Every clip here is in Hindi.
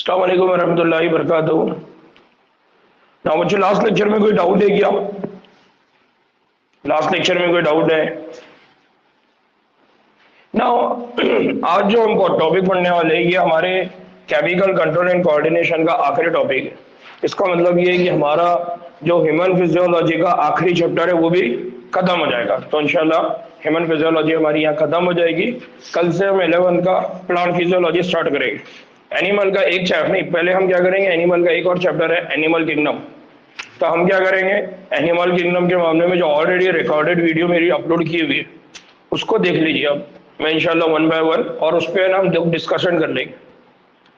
अस्सलाम वालेकुम वरहमतुल्लाहि वबरकातुहू। ना मुझे लास्ट लेक्चर में कोई डाउट है क्या? लास्ट लेक्चर में कोई डाउट है ना? आज जो हम टॉपिक पढ़ने वाले हैं ये हमारे केमिकल कंट्रोल एंड कोऑर्डिनेशन का आखिरी टॉपिक है। इसका मतलब ये है कि हमारा जो ह्यूमन फिजियोलॉजी का आखिरी चैप्टर है वो भी खत्म हो जाएगा। तो इंशाल्लाह ह्यूमन फिजियोलॉजी हमारी यहाँ खत्म हो जाएगी। कल से हम 11 का प्लांट फिजियोलॉजी स्टार्ट करेंगे। एनिमल का एक चैप्टर नहीं, पहले हम क्या करेंगे, एनिमल का एक और चैप्टर है एनिमल किंगडम। तो हम क्या करेंगे, एनिमल किंगडम के मामले में जो ऑलरेडी रिकॉर्डेड वीडियो मेरी अपलोड की हुई है उसको देख लीजिए। अब मैं इंशाल्लाह 1 बाय 1 और उस पर हम डिस्कशन कर लेंगे,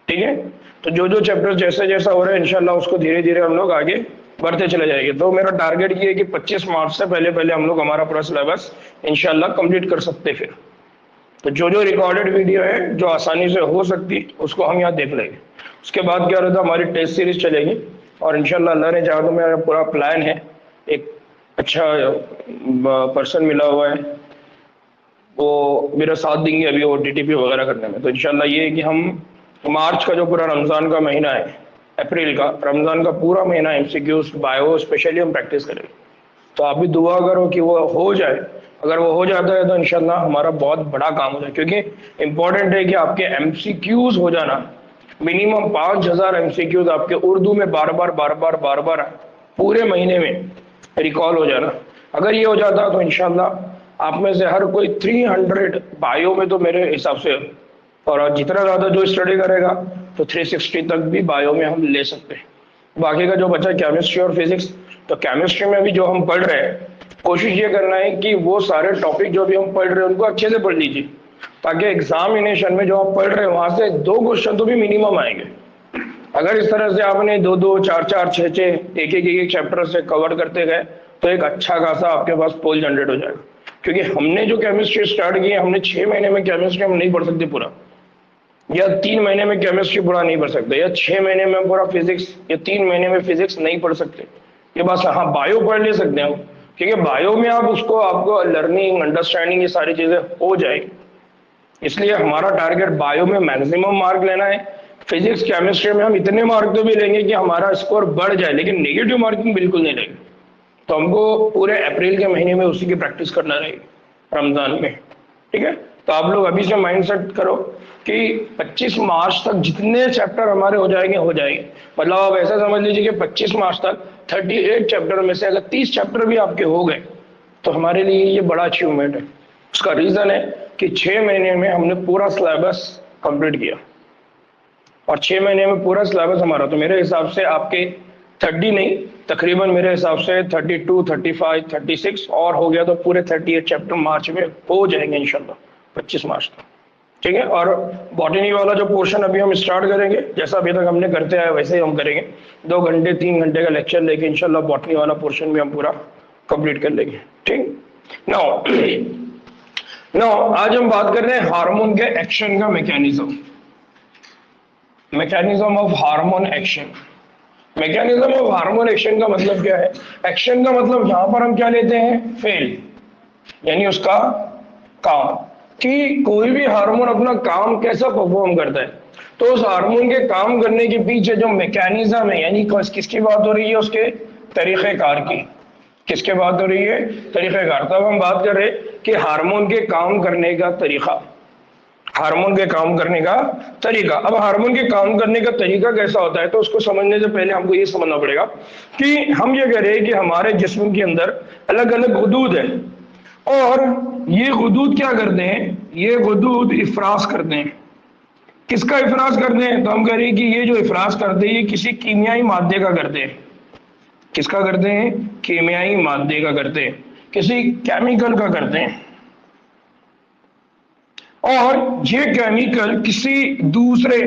ठीक है। तो जो जो चैप्टर जैसे जैसा हो रहा है इंशाल्लाह उसको धीरे धीरे हम लोग आगे बढ़ते चले जाएंगे। तो मेरा टारगेट ये है कि 25 मार्च से पहले पहले हम लोग हमारा पूरा सिलेबस इंशाल्लाह कंप्लीट कर सकते हैं। फिर तो जो जो रिकॉर्डेड वीडियो है जो आसानी से हो सकती उसको हम यहाँ देख लेंगे। उसके बाद क्या रहता है, हमारी टेस्ट सीरीज चलेगी और इंशाल्लाह अल्लाह ने चाहा तो मेरा पूरा प्लान है, एक अच्छा पर्सन मिला हुआ है वो मेरा साथ देंगे अभी वो DTP वगैरह करने में। तो इंशाल्लाह ये है कि हम मार्च का जो पूरा रमज़ान का महीना है, अप्रैल का रमज़ान का पूरा महीना MCQs बायो स्पेशली हम प्रैक्टिस करेंगे। तो आप भी दुआ करो कि वो हो जाए। अगर वो हो जाता है तो इंशाल्लाह हमारा बहुत बड़ा काम हो जाए, क्योंकि इंपॉर्टेंट है कि आपके MCQs हो जाना, मिनिमम 5000 MCQs आपके उर्दू में बार बार पूरे महीने में रिकॉल हो जाना। अगर ये हो जाता तो इंशाल्लाह आप में से हर कोई 300 बायो में तो मेरे हिसाब से, और जितना ज़्यादा जो स्टडी करेगा तो 360 तक भी बायो में हम ले सकते हैं। बाकी का जो बचा केमिस्ट्री और फिजिक्स, तो केमिस्ट्री में भी जो हम पढ़ रहे हैं कोशिश ये करना है कि वो सारे टॉपिक जो भी हम पढ़ रहे हैं उनको अच्छे से पढ़ लीजिए, ताकि एग्जामिनेशन में जो आप पढ़ रहे हैं वहां से 2 क्वेश्चन तो भी मिनिमम आएंगे। अगर इस तरह से आपने 2-2, 4-4, 6-6 एक चैप्टर से कवर करते गए तो एक अच्छा खासा आपके पास पोल जनरेट हो जाएगा। क्योंकि हमने जो केमिस्ट्री स्टार्ट की है, हमने 6 महीने में केमिस्ट्री हम नहीं पढ़ सकते पूरा, या 3 महीने में केमिस्ट्री पूरा नहीं पढ़ सकते, या 6 महीने में पूरा फिजिक्स, या 3 महीने में फिजिक्स नहीं पढ़ सकते। ये बस हाँ बायो पढ़ ले सकते हैं हम, क्योंकि बायो में आप उसको आपको लर्निंग अंडरस्टैंडिंग ये सारी चीजें हो जाएगी। इसलिए हमारा टारगेट बायो में मैक्सिमम मार्क लेना है। फिजिक्स केमिस्ट्री में हम इतने मार्क तो भी लेंगे कि हमारा स्कोर बढ़ जाए, लेकिन नेगेटिव मार्किंग बिल्कुल नहीं लेंगे। तो हमको पूरे अप्रैल के महीने में उसी की प्रैक्टिस करना रहेगी रमजान में, ठीक है। तो आप लोग अभी से माइंड सेट करो कि 25 मार्च तक जितने चैप्टर हमारे हो जाएंगे मतलब आप ऐसा समझ लीजिए कि 25 मार्च तक 38 चैप्टर में से अगर 30 चैप्टर भी आपके हो गए तो हमारे लिए ये बड़ा अचीवमेंट है। उसका रीजन है कि 6 महीने में हमने पूरा सिलेबस कंप्लीट किया, और 6 महीने में पूरा सिलेबस हमारा, तो मेरे हिसाब से आपके 30 नहीं, तकरीबन मेरे हिसाब से 32, 35, 36 और हो गया तो पूरे 38 चैप्टर मार्च में हो जाएंगे इंशाल्लाह 25 मार्च तक, ठीक है। और बॉटनी वाला जो पोर्शन अभी हम स्टार्ट करेंगे, जैसा अभी तक हमने करते आए वैसे ही हम करेंगे। 2 घंटे 3 घंटे का लेक्चर लेके इंशाल्लाह बॉटनी वाला पोर्शन भी हम पूरा कंप्लीट कर लेंगे, ठीक। नाउ आज हम बात कर रहे हैं हार्मोन के एक्शन का mechanism of hormone action. Mechanism of hormone action का मतलब क्या है? एक्शन का मतलब यहां पर हम क्या लेते हैं, फेल, यानी उसका काम, कि कोई भी हार्मोन अपना काम कैसा परफॉर्म करता है। तो उस हार्मोन के काम करने के पीछे जो मैकेनिज्म है, यानी किसकी बात हो रही है, उसके तरीक़ेकार की। किसके बात हो रही है? तरीक़ेकार। तब हम बात कर रहे हैं कि हार्मोन के काम करने का तरीका, हार्मोन के काम करने का तरीका। अब हार्मोन के काम करने का तरीका कैसा होता है, तो उसको समझने से पहले हमको ये समझना पड़ेगा कि हम ये कह रहे हैं कि हमारे जिस्म के अंदर अलग अलग गुदूद है, और ये गुदूद क्या करते हैं, ये गुदूद इफराज करते हैं। किसका इफराज करते हैं? तो हम कह रहे हैं कि ये जो इफराज करते हैं ये किसी कीमियाई मादे का करते हैं। किसका करते हैं? कीमियाई मादे का करते हैं, किसी केमिकल का करते हैं। और ये केमिकल किसी दूसरे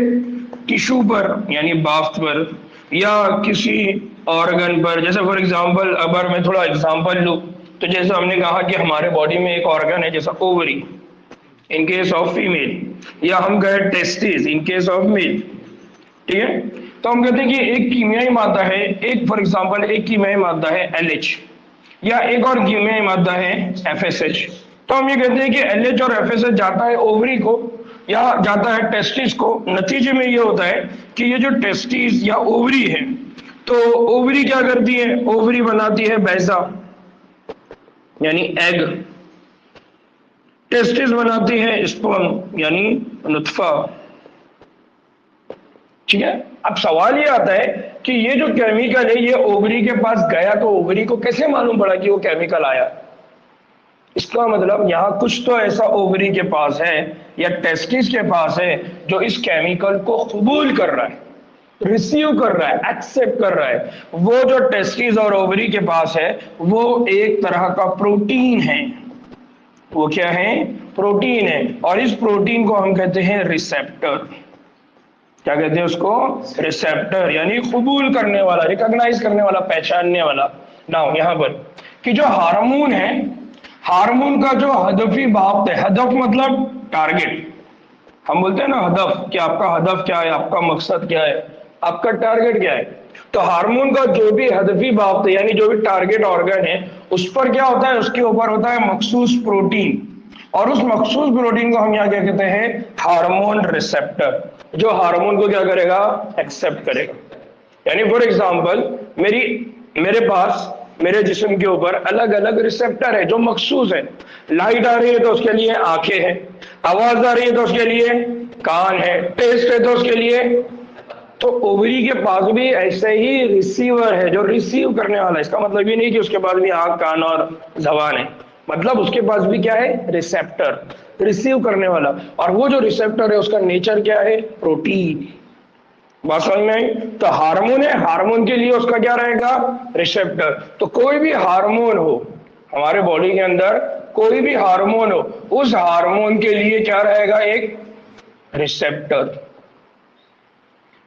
टिश्यू पर, यानी बाफ्त पर या किसी ऑर्गन पर, जैसे फॉर एग्जांपल अगर मैं थोड़ा एग्जांपल लूं तो जैसे हमने कहा कि हमारे बॉडी में एक ऑर्गन है जैसा ovary in case of female, या हम कहे testis in case of male, ठीक है। तो हम कहते हैं कि एक कीमियाई मादा है, एक फॉर एग्जांपल एक कीमियाई मादा है LH, या एक और कीमियाई मादा है FSH। तो हम ये कहते हैं कि LH और FSH जाता है ओवरी को, या जाता है टेस्टिस को। नतीजे में ये होता है कि ये जो टेस्टिस या ओवरी है, तो ओवरी क्या करती है, ओवरी बनाती है बैसा यानी एग, टेस्टिस बनाती है स्पर्म यानी नुत्फा। ठीक है, अब सवाल ये आता है कि ये जो केमिकल है ये ओवरी के पास गया, तो ओवरी को कैसे मालूम पड़ा कि वो केमिकल आया? इसका मतलब यहां कुछ तो ऐसा ओवरी के पास है या टेस्टिस के पास है जो इस केमिकल को कबूल कर रहा है, रिसीव कर रहा है, एक्सेप्ट कर रहा है। वो जो टेस्टिस और ओवरी के पास है वो एक तरह का प्रोटीन है। वो क्या है? प्रोटीन है। और इस प्रोटीन को हम कहते हैं रिसेप्टर। क्या कहते हैं उसको? रिसेप्टर, यानी कबूल करने वाला, रिकॉग्नाइज करने वाला, पहचानने वाला। नाउ यहां पर कि जो हार्मोन है, हार्मोन का जो हदफी बाप है, हदफ मतलब टारगेट, हम बोलते हैं ना हदफ, कि आपका हदफ क्या है, आपका मकसद क्या है, आपका टारगेट क्या है। तो हार्मोन का जो भी हदफी बाप है यानी जो भी टारगेट ऑर्गन है, उस पर क्या होता है? उसके ऊपर होता है मखसूस प्रोटीन, और उस मखसूस प्रोटीन को हम यहाँ क्या कहते हैं? हार्मोन रिसेप्टर, जो हार्मोन को क्या करेगा? एक्सेप्ट करेगा। यानी फॉर एग्जाम्पल मेरे पास मेरे जिस्म के ऊपर अलग अलग रिसेप्टर है जो मखसूस है। लाइट आ रही है तो उसके लिए आंखें हैं, आवाज आ रही है तो उसके लिए कान है, टेस्ट है तो उसके लिए। तो ओवरी के पास भी ऐसे ही रिसीवर है जो रिसीव करने वाला है। इसका मतलब ये नहीं कि उसके पास भी आंख, कान और जबान है, मतलब उसके पास भी क्या है? रिसेप्टर, रिसीव करने वाला। और वो जो रिसेप्टर है उसका नेचर क्या है? प्रोटीन। बात समझ में आई? तो हार्मोन है, हार्मोन के लिए उसका क्या रहेगा? रिसेप्टर। तो कोई भी हार्मोन हो हमारे बॉडी के अंदर, कोई भी हार्मोन हो, उस हार्मोन के लिए क्या रहेगा? एक रिसेप्टर।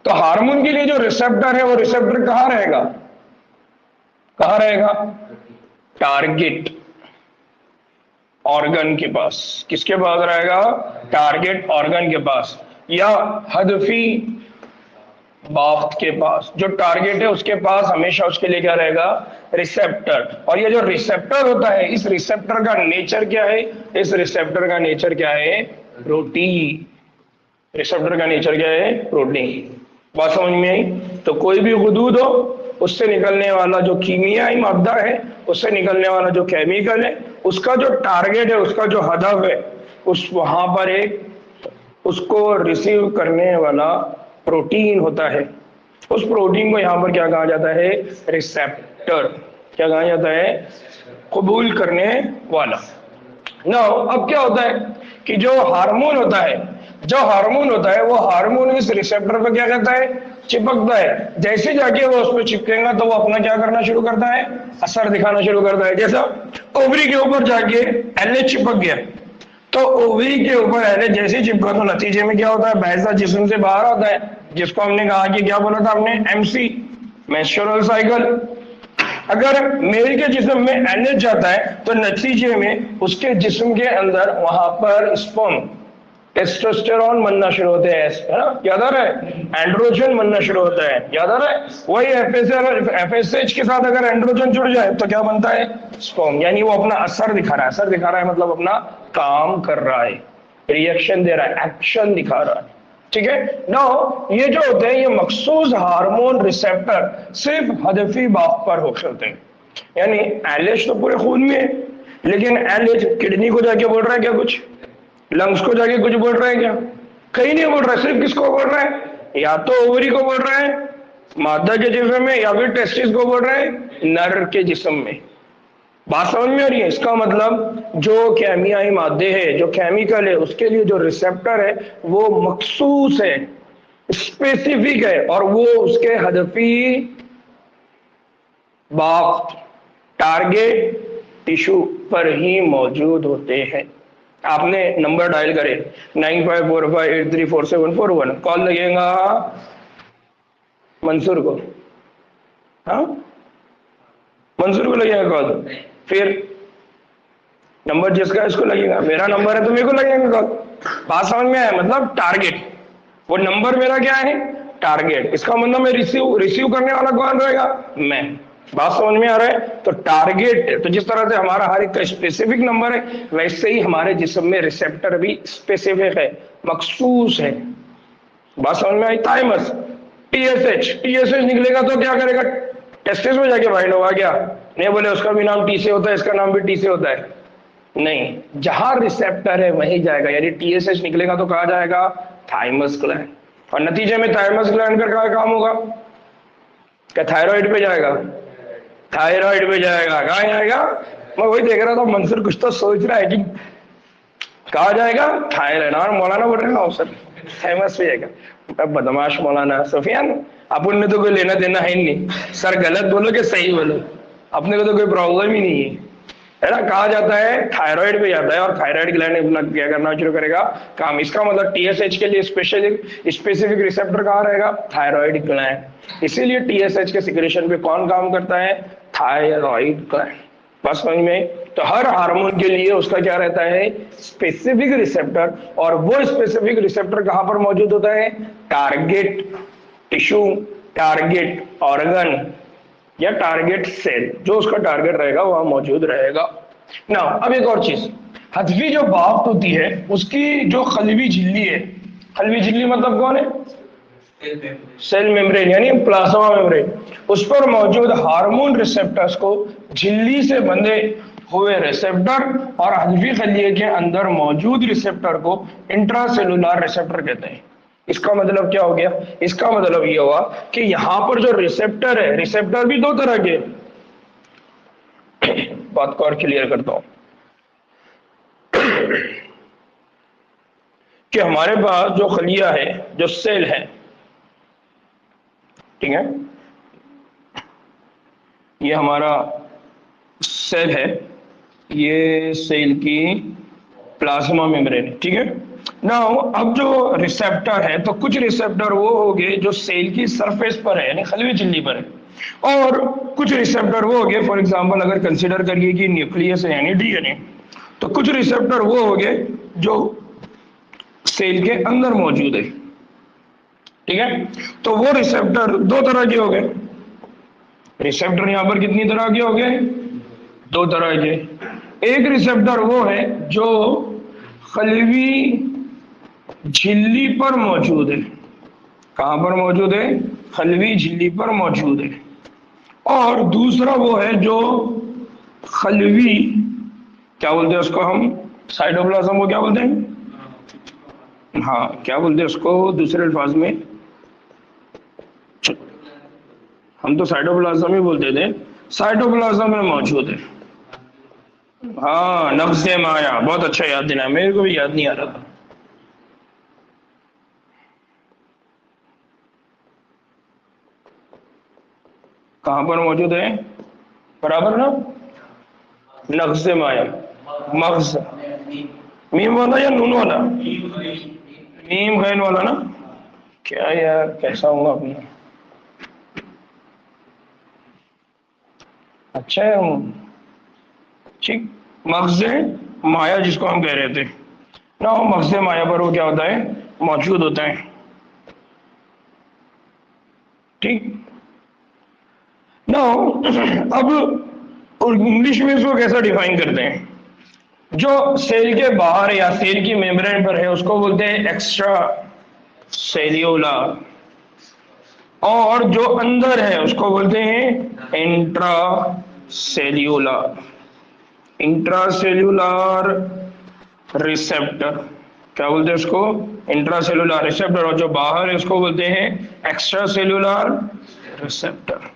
तो हार्मोन के लिए जो रिसेप्टर है वो रिसेप्टर कहां रहेगा? कहां रहेगा? टारगेट ऑर्गन के पास। किसके पास रहेगा? टारगेट ऑर्गन के पास, या हदफी बाफ्त के पास। जो टारगेट है उसके पास हमेशा उसके लिए क्या रहेगा? रिसेप्टर। और ये जो रिसेप्टर होता है, इस रिसेप्टर का नेचर क्या है? इस रिसेप्टर का नेचर क्या है? प्रोटीन। रिसेप्टर का नेचर क्या है? प्रोटीन। बात समझ में आई? तो कोई भी हुदूद हो, उससे निकलने वाला जो कीमियाई मादा है, उससे निकलने वाला जो केमिकल है, उसका जो टारगेट है, उसका जो हदफ है, उस वहां पर एक उसको रिसीव करने वाला प्रोटीन होता है। उस प्रोटीन को यहां पर क्या कहा जाता है? रिसेप्टर। क्या कहा जाता है? कबूल करने वाला। नाउ अब क्या होता है कि जो हार्मोन होता है, जो हार्मोन होता है वो हार्मोन इस रिसेप्टर पर क्या करता है? चिपकता है। जैसे जाके वो उस पर चिपकेगा तो वो अपना क्या करना शुरू करता है? असर दिखाना शुरू करता है। जैसा ओवरी के ऊपर जाके एलएच चिपक गया, तो ओवरी के ऊपर एलएच जैसे चिपका तो नतीजे में क्या होता है? बैसा जिस्म से बाहर आता है, जिसको हमने कहा कि क्या बोला था हमने? MC, menstrual cycle. अगर मेल के जिस्म में एनएच जाता है तो नतीजे में उसके जिस्म के अंदर वहां पर स्पर्म, टेस्टोस्टेरोन बनना शुरू होते हैं, है ना? याद आ रहा है? एंड्रोजन बनना शुरू होता है, याद आ रहा है? वही एफएसएच के साथ अगर एंड्रोजन जुड़ जाए तो क्या बनता है? स्पर्म। यानी वो अपना असर दिखा रहा है, असर दिखा रहा है मतलब अपना काम कर रहा है, रिएक्शन दे रहा है, एक्शन दिखा रहा है। ठीक है। नाउ ये जो होते हैं ये मखसूस हार्मोन रिसेप्टर सिर्फ हदफी बाप पर हो सकते हैं। यानी एलएच तो पूरे खून में है, लेकिन एलएच किडनी को जाके बोल रहा है क्या? कुछ लंग्स को जाके कुछ बोल रहा है क्या? कहीं नहीं बोल रहा है। सिर्फ किसको बोल रहा है? या तो ओवरी को बोल रहा है मादा के जिस्म में, या फिर टेस्टिस को बोल रहा है नर के जिस्म में। बात समझ में आ रही है? इसका मतलब जो केमियाई मादे है, जो केमिकल है, उसके लिए जो रिसेप्टर है वो मखसूस है, स्पेसिफिक है, और वो उसके हदफी बाप, टारगेट टिश्यू पर ही मौजूद होते हैं। आपने नंबर डायल करे 9545834741, कॉल लगेगा मंसूर को। हाँ, मंसूर को लगेगा कॉल। फिर नंबर जिसका इसको लगेगा, मेरा नंबर है तो मेरे को लगेगा कॉल। बात समझ में आया? मतलब टारगेट, वो नंबर मेरा क्या है? टारगेट। इसका मतलब मैं रिसीव करने वाला कौन रहेगा? मैं। बात समझ में आ रहा है? तो टारगेट, तो जिस तरह से हमारा हर एक का स्पेसिफिक नंबर है, वैसे ही हमारे जिस्म में रिसेप्टर भी स्पेसिफिक है, मखसूस है। बात समझ में आई? थाइमस, टीएसएच निकलेगा तो क्या करेगा? टेस्टिस में जाके बाइंड होगा क्या? नहीं, बोले उसका भी नाम टी से होता है, इसका नाम भी टी से होता है। नहीं, जहां रिसेप्टर है वहीं जाएगा, यानी टीएसएच निकलेगा तो कहा जाएगा? Thymus gland. और नतीजे में थाइमस ग्लैंड का क्या काम होगा? क्या थायराइड पे जाएगा? थायराइड पे जाएगा। कहा जाएगा? मैं वही देख रहा था, मंसूर कुछ तो सोच रहा है कि कहा जाएगा थायराइड। और मौलाना बोल रहे ना सर थाइमस पे जाएगा। बदमाश मौलाना सुफियान, अपन ने तो कोई लेना देना है नहीं, सर गलत बोलो कि सही बोलो, अपने को तो कोई प्रॉब्लम ही नहीं है ना। कहा जाता है थायराइड पे जाता है और थायराइड ग्लैंड अपना क्या करना शुरू करेगा? काम। इसका मतलब टीएसएच के लिए स्पेसिफिक रिसेप्टर कहाँ रहेगा? Thyroid gland. इसीलिए टीएसएच के सिक्रेशन पे कौन काम करता है? Thyroid gland. बस समझ में? तो हर हार्मोन के लिए उसका क्या रहता है? Specific receptor. और वो स्पेसिफिक रिसेप्टर कहां पर मौजूद होता है? टारगेट टिश्यू, टारगेट ऑर्गन या टारगेट सेल, जो उसका टारगेट रहेगा वहां मौजूद रहेगा ना। अब एक और चीज, हथवी जो बाफ्ट होती है उसकी जो खलवी झिल्ली है, खलवी झिल्ली मतलब कौन है? सेल मेम्ब्रेन यानी प्लाज्मा मेम्ब्रेन, उस पर मौजूद हार्मोन रिसेप्टर्स को झिल्ली से बंधे हुए रिसेप्टर और हल्वी खलिए के अंदर मौजूद रिसेप्टर को इंट्रासेलुलर रिसेप्टर कहते हैं। इसका मतलब क्या हो गया? इसका मतलब ये हुआ कि यहां पर जो रिसेप्टर है, रिसेप्टर भी दो तरह के, बात को और क्लियर करता हूं कि हमारे पास जो खलिया है, जो सेल है, ठीक है, ये हमारा सेल है, ये सेल की प्लाज्मा मेम्ब्रेन है, ठीक है। नाउ अब जो रिसेप्टर है, तो कुछ रिसेप्टर वो हो गए जो सेल की सरफेस पर है यानी खलवी झिल्ली पर है, और कुछ रिसेप्टर वो हो गए, फॉर एग्जांपल अगर कंसीडर करिए कि न्यूक्लियस है यानी डीएनए, तो कुछ रिसेप्टर वो हो गए जो सेल के अंदर मौजूद है, ठीक है। तो वो रिसेप्टर दो तरह के हो गए। रिसेप्टर यहां पर कितनी तरह के हो गए? दो तरह के। एक रिसेप्टर वो है जो खलवी झिल्ली पर मौजूद है। कहां पर मौजूद है? खलवी झिल्ली पर मौजूद है। और दूसरा वो है जो खलवी, क्या बोलते हैं उसको हम? साइटोप्लाज्म को क्या बोलते हैं? हाँ, क्या बोलते हैं उसको दूसरे अल्फाज में? हम तो साइटोप्लाज्म ही बोलते थे। साइटोप्लाज्म में मौजूद है। हाँ, नब्ज़े माया, बहुत अच्छा याद दिलाया, मेरे को भी याद नहीं आ रहा था। कहां पर मौजूद है? बराबर ना? नब्ज़े माया, मग्ज, मीम वाला या नून वाला? मीम गैन वाला ना? क्या यार, कैसा होगा अपना? अच्छा है, ठीक। मग्ज़े माया जिसको हम कह रहे थे ना, वो मग्ज़े माया पर वो क्या होता है? मौजूद होता है, ठीक ना। अब इंग्लिश में इसको कैसा डिफाइन करते हैं? जो सेल के बाहर या सेल की मेम्ब्रेन पर है उसको बोलते हैं एक्स्ट्रा सेल्यूलर, और जो अंदर है उसको बोलते हैं इंट्रा सेल्यूलर। इंट्रासेल्यूलर रिसेप्टर, क्या बोलते हैं उसको? Intracellular receptor. और जो बाहर है उसको बोलते हैं एक्स्ट्रा सेल्यूलर रिसेप्टर।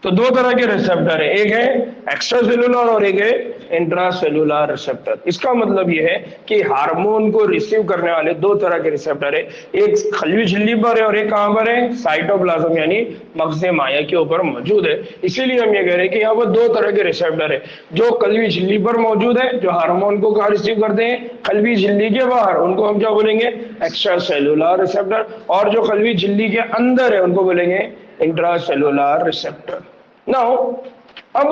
तो दो तरह के रिसेप्टर है, एक है एक्स्ट्रा सेल्यूलर और एक है इंट्रा सेल्यूलर रिसेप्टर। इसका मतलब यह है कि हार्मोन को रिसीव करने वाले दो तरह के रिसेप्टर है, एक खलवी झिल्ली पर है और एक कहां पर है? साइटोप्लाज्म यानी मग्ज़े माया के ऊपर मौजूद है। इसीलिए हम ये कह रहे हैं कि यहाँ पर दो तरह के रिसेप्टर है, जो खलवी झिल्ली पर मौजूद है, जो हार्मोन को कहाँ रिसीव करते हैं? खलवी झिल्ली के बाहर, उनको हम क्या बोलेंगे? Extra cellular receptor. और जो खलवी झिल्ली के अंदर है उनको बोलेंगे इंट्रा सेल्यूलर रिसेप्टर। नाउ अब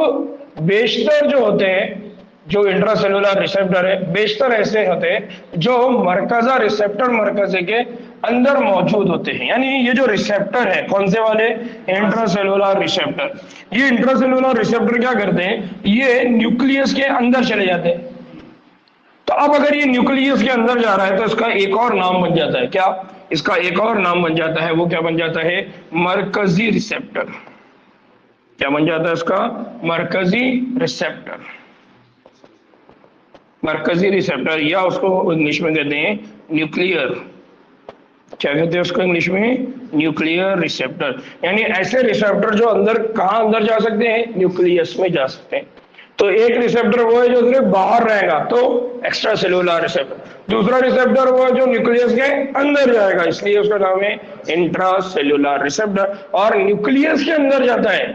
बेशतर जो होते हैं, जो इंट्रासेलुलर रिसेप्टर है, बेशतर ऐसे होते हैं जो मरकजा रिसेप्टर मरकजे के अंदर मौजूद होते हैं। यानी ये जो रिसेप्टर है, कौन से वाले? Intracellular receptor. ये इंट्रासेलुलर रिसेप्टर क्या करते हैं? ये न्यूक्लियस के अंदर चले जाते हैं। तो अब अगर ये न्यूक्लियस के अंदर जा रहा है तो इसका एक और नाम बन जाता है, क्या? इसका एक और नाम बन जाता है, वो क्या बन जाता है? मरकजी रिसेप्टर। क्या बन जाता है इसका? मरकजी रिसेप्टर। मरकजी रिसेप्टर, या उसको इंग्लिश में कहते हैं न्यूक्लियर, क्या कहते हैं उसको इंग्लिश में? Nuclear receptor. यानी ऐसे रिसेप्टर जो अंदर, कहां अंदर जा सकते हैं? न्यूक्लियस में जा सकते हैं। तो एक रिसेप्टर वो है जो सिर्फ बाहर रहेगा, तो एक्स्ट्रा सेलुलर रिसेप्टर। दूसरा रिसेप्टर वो है जो न्यूक्लियस के अंदर जाएगा, इसलिए उसका नाम है इंट्रा सेलुलर रिसेप्टर। और न्यूक्लियस के अंदर जाता है,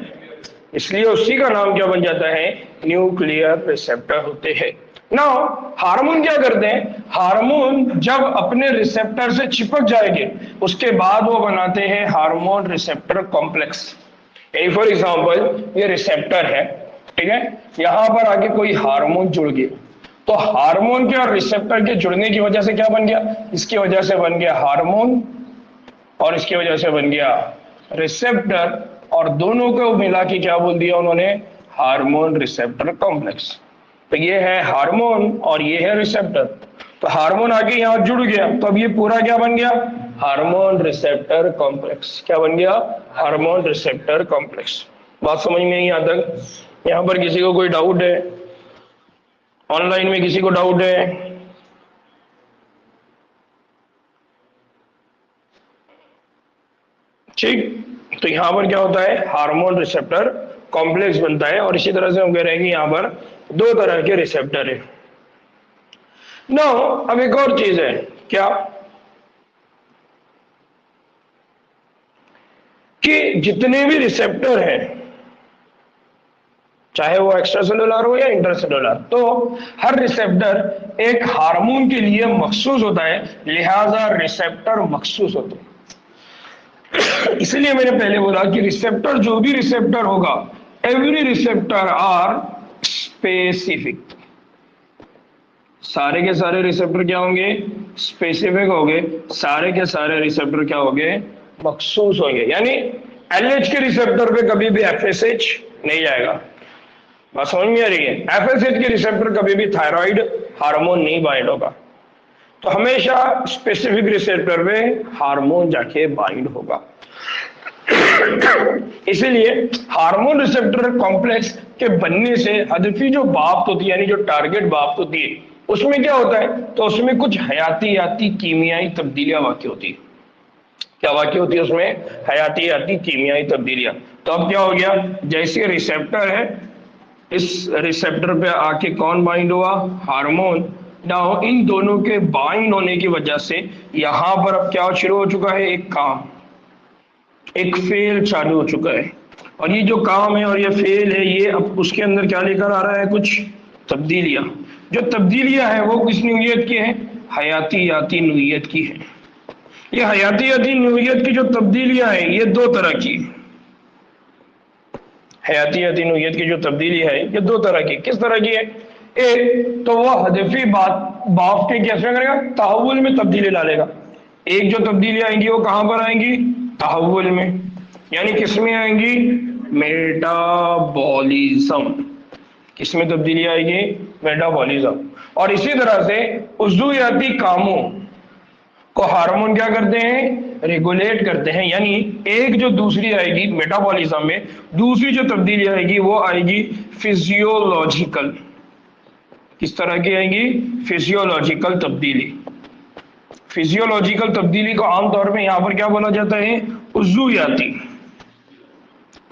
इसलिए उसी का नाम क्या बन जाता है? न्यूक्लियर रिसेप्टर होते हैं। नाउ हार्मोन क्या करते हैं? हार्मोन जब अपने रिसेप्टर से चिपक जाएंगे उसके बाद वो बनाते हैं hormone receptor complex. For example ये रिसेप्टर है, ठीक है, यहां पर आके कोई हार्मोन जुड़ गया, तो हार्मोन के और रिसेप्टर के जुड़ने की वजह से क्या बन गया? इसकी वजह से बन गया हार्मोन और इसकी वजह से बन गया रिसेप्टर, और दोनों को मिला के क्या बोल दिया उन्होंने? Hormone receptor complex. तो ये है हार्मोन और ये है रिसेप्टर। तो हार्मोन आके यहां जुड़ गया, तो अब ये पूरा क्या बन गया? Hormone receptor complex. क्या बन गया? Hormone receptor complex. बात समझ में नहीं आता? यहां पर किसी को कोई डाउट है? ऑनलाइन में किसी को डाउट है? ठीक, तो यहां पर क्या होता है? हार्मोन रिसेप्टर कॉम्प्लेक्स बनता है। और इसी तरह से हम कह रहे हैं कि यहां पर दो तरह के रिसेप्टर है। नाउ अब एक और चीज है, क्या? कि जितने भी रिसेप्टर हैं, चाहे वो एक्स्ट्रा सेलुलर हो या इंटरसेलुलर, तो हर रिसेप्टर एक हार्मोन के लिए मखसूस होता है, लिहाजा रिसेप्टर मखसूस होते हैं। इसलिए मैंने पहले बोला कि रिसेप्टर, जो भी रिसेप्टर होगा, एवरी रिसेप्टर आर स्पेसिफिक। सारे के सारे रिसेप्टर क्या होंगे? स्पेसिफिक होंगे। सारे के सारे रिसेप्टर क्या होंगे? मखसूस होंगे। यानी एलएच के रिसेप्टर पे कभी भी एफएसएच नहीं जाएगा। बात समझ में आ रही है? एफएसएच के रिसेप्टर कभी भी थायराइड हार्मोन नहीं बाइंड होगा, तो हमेशा स्पेसिफिक रिसेप्टर पे हार्मोन जाके बाइंड होगा। इसीलिए हार्मोन रिसेप्टर कॉम्प्लेक्स के बनने से हदफी जो बाफ्त होती है, यानी जो टारगेट बाफ्त होती है, उसमें क्या होता है? तो उसमें कुछ हयातियाती कीमियाई तब्दीलियां वाक़ई होती है। क्या वाक़ई होती है उसमें? हयातियाती कीमियाई तब्दीलियां। तो अब क्या हो गया? जैसे रिसेप्टर है, इस रिसेप्टर पे आके कौन बाइंड हुआ? हार्मोन। नाउ इन दोनों के बाइंड होने की वजह से यहां पर अब क्या शुरू हो चुका है? एक काम, एक फेल चालू हो चुका है। और ये जो काम है और ये फेल है, ये अब उसके अंदर क्या लेकर आ रहा है? कुछ तब्दीलियां। जो तब्दीलियां हैं वो किस नौइयत की है? हयातियाती नौइयत की है। ये हयातियाती नौइयत की जो तब्दीलियां हैं, ये दो तरह की। हयातियाती नौइयत की जो तब्दीली है, ये दो तरह की। किस तरह की है? एक तो वो हदफी बाफ के कैसे करेगा? तहव्वुल में तब्दीली ला लेगा। एक जो तब्दीली आएंगी वो कहां पर आएंगी? तहव्वुल में। यानी किस में आएंगी? मेटाबॉलिज्म। किस में तब्दीली आएगी? मेटाबॉलिज्म। और इसी तरह से उज़्वयाती कामों को हार्मोन क्या करते हैं? रेगुलेट करते हैं। यानी एक जो दूसरी आएगी मेटाबॉलिज्म में, दूसरी जो तब्दीली आएगी वो आएगी फिजियोलॉजिकल। किस तरह की आएगी? फिजियोलॉजिकल तब्दीली। फिजियोलॉजिकल तब्दीली को आमतौर में यहां पर क्या बोला जाता है? उज़्वयाती।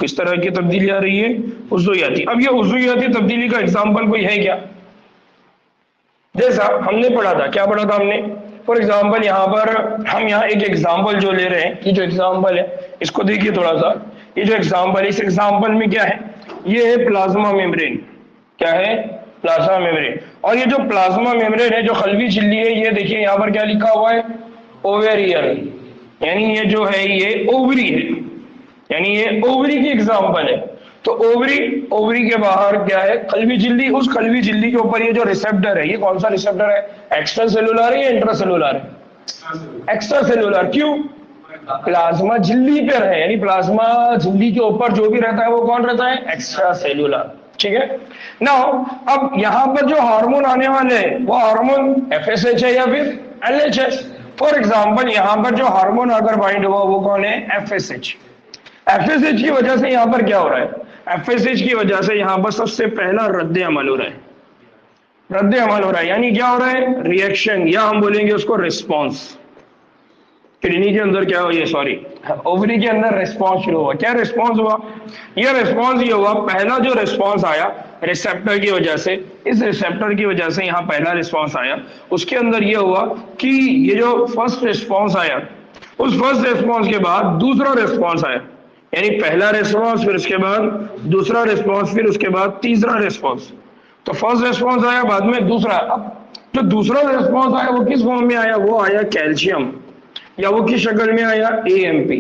किस तरह की तब्दीली आ रही है? उज़्वयाती। अब ये उज़्वयाती तब्दीली का एग्जाम्पल कोई है क्या? जैसा हमने पढ़ा था, क्या पढ़ा था हमने? फॉर एग्जाम्पल यहाँ पर हम यहाँ एक एग्जाम्पल जो ले रहे हैं, ये जो एग्जाम्पल है इसको देखिए थोड़ा सा। ये जो एग्जाम्पल है, इस एग्जाम्पल में क्या है? ये है प्लाज्मा मेम्ब्रेन। क्या है? Plasma membrane. और ये जो प्लाज्मा मेम्ब्रेन है, जो खलवी झिल्ली है, ये देखिए यहाँ पर क्या लिखा हुआ है? ओवेरियन। यानी ये जो है ये ओवरी है, यानी ये ओवरी की एग्जाम्पल है। तो ओवरी के बाहर क्या है? खलवी झिल्ली। उस खलवी झिल्ली के ऊपर ये जो रिसेप्टर है, ये कौन सा रिसेप्टर है? एक्स्ट्रा सेलुलर है या इंट्रा सेलुलर है? Extra cellular. क्यों? प्लाज्मा झिल्ली पर है, यानी प्लाज्मा झिल्ली के ऊपर जो भी रहता है वो कौन रहता है? Extra cellular. ठीक है। नाउ अब यहाँ पर जो हार्मोन आने वाले हैं वो हार्मोन FSH है या फिर LH है। फॉर एग्जाम्पल यहाँ पर जो हार्मोन अगर बाइंड हुआ वो कौन है? FSH। FSH की वजह से यहाँ पर क्या हो रहा है? FSH की वजह से यहाँ पर सबसे पहला रद्द अमल हो रहा है, रद्द अमल हो रहा है। यानी क्या हो रहा है? रिएक्शन, या हम बोलेंगे उसको रिस्पॉन्स। किडनी के अंदर क्या हुआ? ये सॉरी ओवरी के अंदर रिस्पॉन्स शुरू हुआ। क्या रिस्पॉन्स हुआ? ये रिस्पॉन्स ये हुआ, पहला जो रिस्पॉन्स आया रिसेप्टर की वजह से, इस रिसेप्टर की वजह से यहाँ पहला रिस्पॉन्स आया। उसके अंदर ये हुआ कि ये जो फर्स्ट रिस्पॉन्स आया, उस फर्स्ट रिस्पॉन्स के बाद दूसरा रिस्पॉन्स आया, यानी पहला रिस्पॉन्स, फिर उसके बाद दूसरा रिस्पॉन्स, फिर उसके बाद तीसरा रिस्पॉन्स। तो फर्स्ट रिस्पॉन्स आया, बाद में दूसरा। अब जो दूसरा रिस्पॉन्स आया वो किस फॉर्म में आया? वो आया कैल्शियम, या वो किस शक्ल में आया? AMP।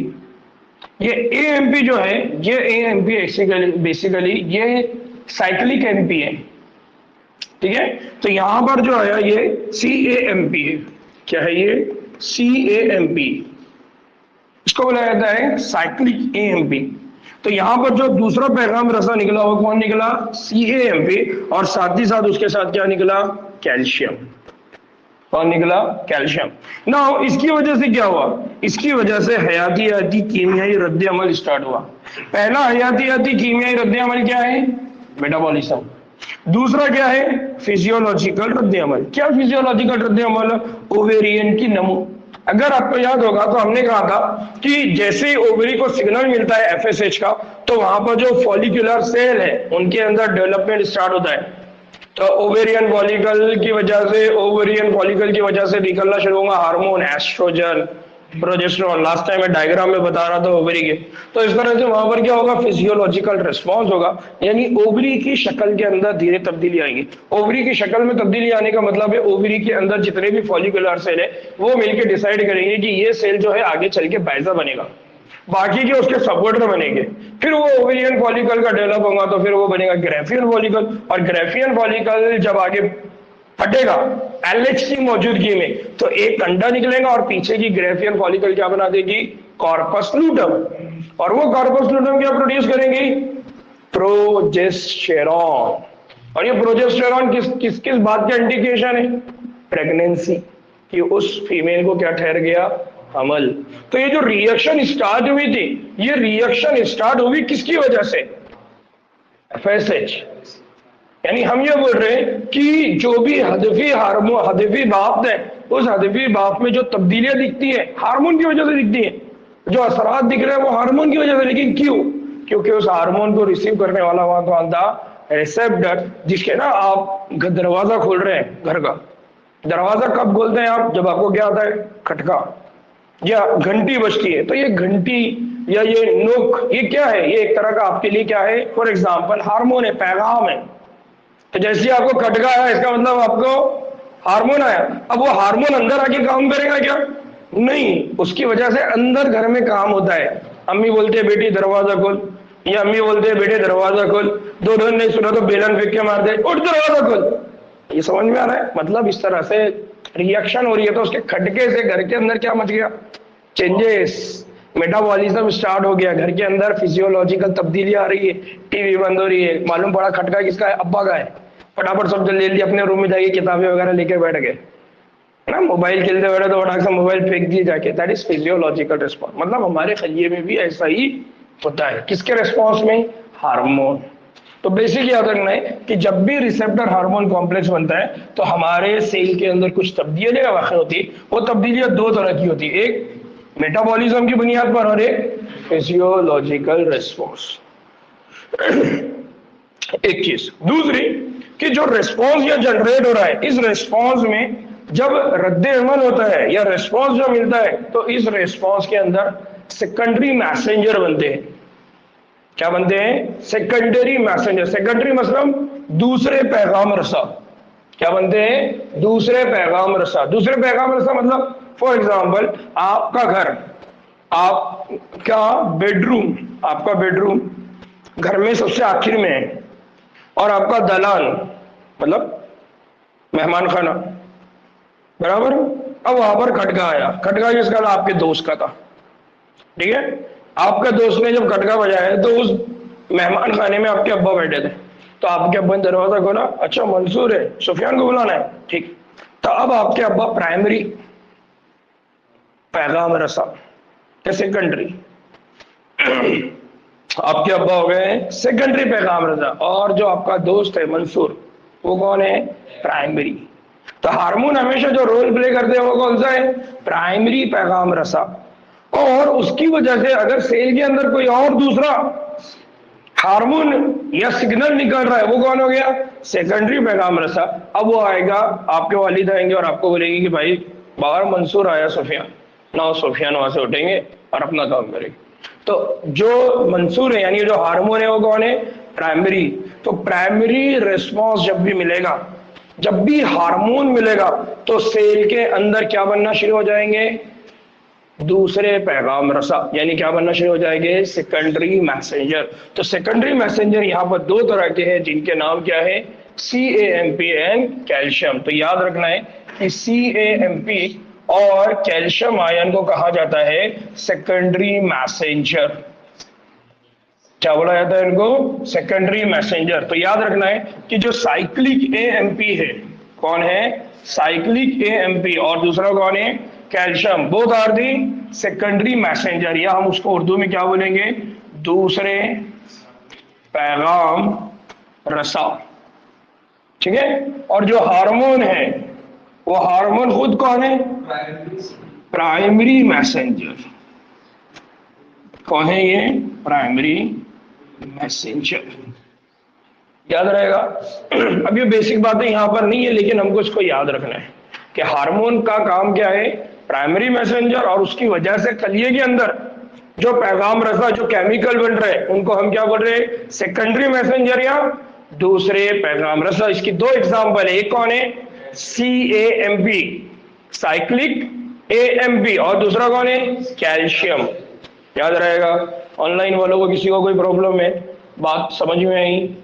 ये AMP जो है, ये AMP बेसिकली ये साइक्लिक MP है, ठीक है। तो यहां पर जो आया ये CAMP है। क्या है ये? CAMP, इसको बोला जाता है साइक्लिक AMP। तो यहां पर जो दूसरा पैगाम रसा निकला वो कौन निकला? CAMP, और साथ ही साथ उसके साथ क्या निकला? कैल्शियम। कौन निकला? कैल्शियम। नाउ इसकी वजह से क्या हुआ? इसकी वजह से हयाती कीमियाई रद्द अमल स्टार्ट हुआ। पहला हयाती कीमियाई रद्द अमल क्या है? मेटाबॉलिज्म। दूसरा क्या है? फिजियोलॉजिकल रद्द अमल। क्या फिजियोलॉजिकल रद्द अमल? ओवेरियन की नमो। अगर आपको याद होगा तो हमने कहा था कि जैसे ही ओवरी को सिग्नल मिलता है FSH का, तो वहां पर जो फॉलिकुलर सेल है उनके अंदर डेवलपमेंट स्टार्ट होता है। तो ओवेरियन फॉलिकल की वजह से निकलना शुरू होगा hormone estrogen, progesterone. Last time मैं डायग्राम में बता रहा था ओवरी के। तो इस तरह से वहां पर क्या होगा? फिजियोलॉजिकल रिस्पॉन्स होगा, यानी ओवरी की शक्ल के अंदर धीरे तब्दीली आएगी। ओवरी की शक्ल में तब्दीली आने का मतलब है ओवरी के अंदर जितने भी फॉलिकुलर सेल है वो मिलकर डिसाइड करेंगे कि ये सेल जो है आगे चल के बाइजा बनेगा, बाकी के उसके सपोर्टर बनेंगे। फिर वो ओवेरियन फॉलिकल का डेवलप होगा तो फिर वो बनेगा ग्राफियन फॉलिकल, और ग्राफियन फॉलिकल जब आगे फटेगा LH की मौजूदगी में तो एक अंडा निकलेगा, और पीछे की ग्राफियन फॉलिकल क्या बना देगी? कॉर्पस लूटम। और वो कॉर्पस लूटम क्या प्रोड्यूस करेंगी? प्रोजेस्टेरॉन। और ये प्रोजेस्टेरॉन किस किस बात का इंडिकेशन है? प्रेगनेंसी, कि उस फीमेल को क्या ठहर गया? हमल। तो ये जो रिएक्शन स्टार्ट हुई थी, ये रिएक्शन स्टार्ट हुई किसकी वजह से? FSH। यानी हम ये बोल रहे हैं कि जो भी हदफी हार्मोन, हदफी बाप है, उस हदफी बाप में जो तब्दीलियां दिखती है हार्मोन की वजह से दिखती है, जो असरात दिख रहे हैं वो हार्मोन की वजह से। लेकिन क्यों? क्योंकि उस हार्मोन को रिसीव करने वाला वहां कौन था? रिसेप्टर। जिसके ना आप दरवाजा खोल रहे हैं घर का, दरवाजा कब खोलते हैं आप? जब आपको क्या आता है? खटका या घंटी बजती है। तो ये घंटी या ये नोक, ये क्या है? ये एक तरह का आपके लिए क्या है? फॉर एग्जाम्पल हार्मोन है, पैगाम है। तो जैसे आपको खटका आया, इसका मतलब आपको हार्मोन आया। अब वो हार्मोन अंदर आके काम करेगा क्या? नहीं, उसकी वजह से अंदर घर में काम होता है। अम्मी बोलते हैं बेटी दरवाजा खोल, या अम्मी बोलते हैं बेटे दरवाजा खोल। दो नहीं सुना तो बेलन फेंक के मार दे, उठ दरवाजा खोल। ये समझ में आ रहा है? मतलब इस तरह से रिएक्शन हो रही है। तो उसके खटके से घर के अंदर क्या मच गया? चेंजेस, मेटाबॉलिज्म स्टार्ट हो गया, घर के अंदर फिजियोलॉजिकल तब्दीली आ रही है, टीवी बंद हो रही है। मालूम पड़ा खटका किसका है? अब्बा का है। फटाफट सब ले लिया, अपने रूम में जाइए, किताबें वगैरह लेके बैठ गए ना, मोबाइल खेलते बैठे तो फटाक से मोबाइल फेंक दिए जाके। That is physiological response. मतलब हमारे खलिए में भी ऐसा ही होता है। किसके रिस्पॉन्स में? हार्मोन। तो बेसिक याद रखना है कि जब भी रिसेप्टर हार्मोन कॉम्प्लेक्स बनता है तो हमारे सेल के अंदर कुछ तब्दीलियां वाक़ई होती है। वो तब्दीलियां दो तरह की होती है, एक मेटाबॉलिज्म की बुनियाद पर और एक फिजियोलॉजिकल रिस्पॉन्स। एक चीज। दूसरी कि जो रिस्पॉन्स या जनरेट हो रहा है, इस रिस्पॉन्स में जब रद्द अमल होता है या रिस्पॉन्स जो मिलता है तो इस रिस्पॉन्स के अंदर सेकेंडरी मैसेंजर बनते हैं। क्या बनते हैं? Secondary messenger. सेकेंडरी मतलब दूसरे पैगाम रसा। क्या बनते हैं? दूसरे पैगाम रसा। दूसरे पैगाम रसा मतलब फॉर एग्जाम्पल आपका घर, आपका बेडरूम घर में सबसे आखिर में है, और आपका दलान मतलब मेहमान खाना, बराबर। अब वहां पर खटका आया। खटका जिसका था? आपके दोस्त का था, ठीक है। आपका दोस्त ने जब खटका बजाया तो उस मेहमान खाने में आपके अब्बा बैठे थे। तो आपके अब्बा ने दरवाजा खोला, अच्छा मंसूर है, सुफियान को बुलाना है, ठीक। तो अब आपके अब्बा प्राइमरी पैगाम रसा या सेकेंडरी, आपके अब्बा हो गए सेकेंडरी पैगाम रसा, और जो आपका दोस्त है मंसूर वो कौन है, प्राइमरी। तो हार्मोन हमेशा जो रोल प्ले करते हैं वो कौन सा है, प्राइमरी पैगाम रसा। और उसकी वजह से अगर सेल के अंदर कोई और दूसरा हार्मोन या सिग्नल निकल रहा है वो कौन हो गया, सेकेंडरी पैगाम रसा। अब वो आएगा, आपके वालिद आएंगे और आपको बोलेंगे कि भाई बाहर मंसूर आया सुफियान ना, सुफियान वहां से उठेंगे और अपना काम करेंगे। तो जो मंसूर है यानी जो हार्मोन है वो कौन है, प्राइमरी। तो प्राइमरी रिस्पॉन्स जब भी मिलेगा, जब भी हार्मोन मिलेगा, तो सेल के अंदर क्या बनना शुरू हो जाएंगे, दूसरे पैगाम रसा, यानी क्या बनना शुरू हो जाएंगे, सेकेंडरी मैसेंजर। तो सेकेंडरी मैसेंजर यहाँ पर दो तरह के हैं जिनके नाम क्या है, CAMP एंड कैल्शियम। तो याद रखना है कि CAMP और कैल्शियम आयन को कहा जाता है सेकेंडरी मैसेंजर। क्या बोला जाता है इनको, सेकेंडरी मैसेंजर। तो याद रखना है कि जो साइक्लिक AMP है, कौन है, साइक्लिक AMP, और दूसरा कौन है, calcium, both are the secondary messenger, या हम उसको उर्दू में क्या बोलेंगे, दूसरे पैगाम रसा, ठीक है। और जो हार्मोन है वो हार्मोन खुद कौन है, प्राइमरी मैसेंजर। कौन है ये, प्राइमरी मैसेंजर, याद रहेगा। अब ये बेसिक बातें यहां पर नहीं है, लेकिन हमको इसको याद रखना है कि हार्मोन का काम क्या है, प्राइमरी मैसेंजर, और उसकी वजह से कलिये के अंदर जो पैगाम रसा, जो केमिकल बन रहे हैं, उनको हम क्या बोल रहे हैं, सेकेंडरी मैसेंजर या दूसरे पैगाम रसा। इसकी दो एग्जाम्पल है, एक कौन है, CAMP साइक्लिक AMP, और दूसरा कौन है, कैल्शियम, याद रहेगा। ऑनलाइन वालों को किसी को कोई प्रॉब्लम है, बात समझ में आई।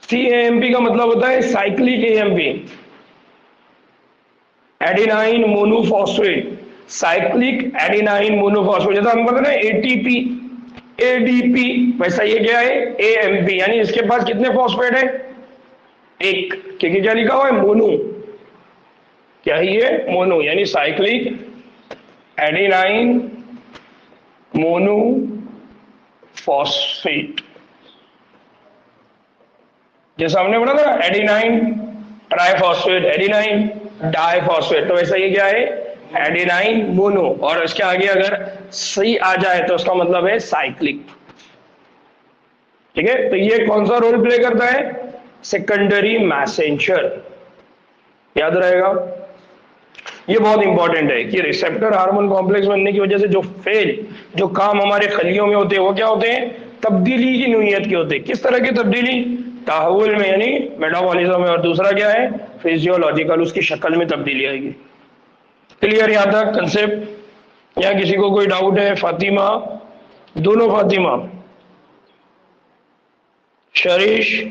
CAMP का मतलब होता है cyclic AMP, adenine monophosphate, cyclic adenine monophosphate. जैसा हम कहते हैं ATP ADP, वैसा ये क्या है, AMP, यानी इसके पास कितने फॉस्फेट है, एक, क्योंकि क्या लिखा हुआ है, मोनो, क्या है ये, मोनो, यानी साइक्लिक एडिनाइन मोनोफॉस्फेट। जैसा हमने बोला था एडिनाइन ट्राइफॉस्फेट, एडिनाइन डाइफॉस्फेट, तो वैसा ये क्या है, एडिनाइन मोनो, और इसके आगे अगर सी आ जाए तो उसका मतलब है साइक्लिक, ठीक है। तो ये कौन सा रोल प्ले करता है, सेकेंडरी मैसेंजर, याद रहेगा। ये बहुत इंपॉर्टेंट है कि रिसेप्टर हार्मोन कॉम्प्लेक्स बनने की वजह से जो काम हमारे खलियों में होते हैं वो क्या होते हैं, तब्दीली की नोयत के होते हैं। किस तरह की तब्दीली, तहव्वुल में यानी मेटाबॉलिज्म में, और दूसरा क्या है, फिजियोलॉजिकल, उसकी शक्ल में तब्दीली आएगी। क्लियर यहाँ तक कंसेप्ट। यहाँ किसी को कोई डाउट है, फातिमा, दोनों फातिमा, शरीश,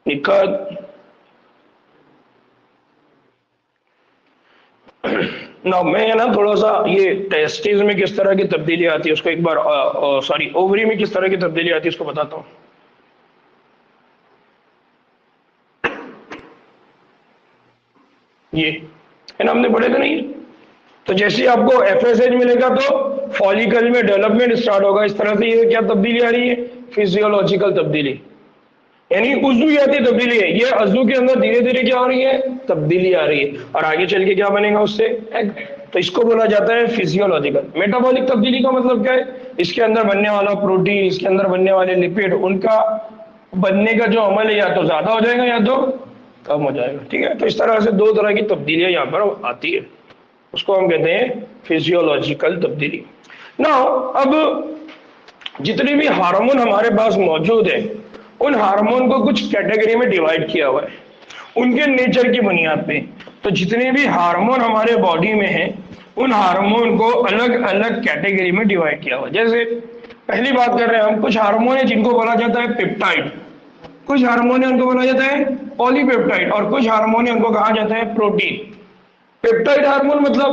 निकत, ना मैं ना थोड़ा सा ये टेस्टिस में किस तरह की तब्दीली आती है उसको एक बार, सॉरी ओवरी में किस तरह की तब्दीली आती है उसको बताता हूँ। ये है ना, हमने पढ़े थे नहीं। तो जैसे आपको FSH मिलेगा तो फॉलिकल में डेवलपमेंट स्टार्ट होगा। इस तरह से ये क्या तब्दीली आ रही है, फिजियोलॉजिकल तब्दीली, यानी उज़्वियाती तब्दीली है। ये अज़ू के अंदर धीरे धीरे क्या हो रही है, तब्दीली आ रही है, और आगे चल के क्या बनेगा उससे, एग। तो इसको बोला जाता है फिजियोलॉजिकल। मेटाबॉलिक तब्दीली का मतलब क्या है, इसके अंदर बनने वाला प्रोटीन, इसके अंदर बनने वाले लिपिड, उनका बनने का जो अमल है या तो ज्यादा हो जाएगा या तो कम हो जाएगा, ठीक है। तो इस तरह से दो तरह की तब्दीलियां यहाँ पर आती है, उसको हम कहते हैं फिजियोलॉजिकल तब्दीली। ना अब जितने भी हार्मोन हमारे पास मौजूद है, उन हार्मोन को कुछ कैटेगरी में डिवाइड किया हुआ है उनके नेचर की बुनियाद पे। तो जितने भी हार्मोन हमारे बॉडी में हैं, उन हार्मोन को अलग अलग कैटेगरी में डिवाइड किया हुआ है। जैसे पहली बात कर रहे हैं हम, कुछ हार्मोन है जिनको बोला जाता है पेप्टाइड, कुछ हार्मोन है उनको बोला जाता है पॉलीपेप्टाइड, और कुछ हार्मोन है उनको कहा जाता है प्रोटीन। पेप्टाइड हार्मोन मतलब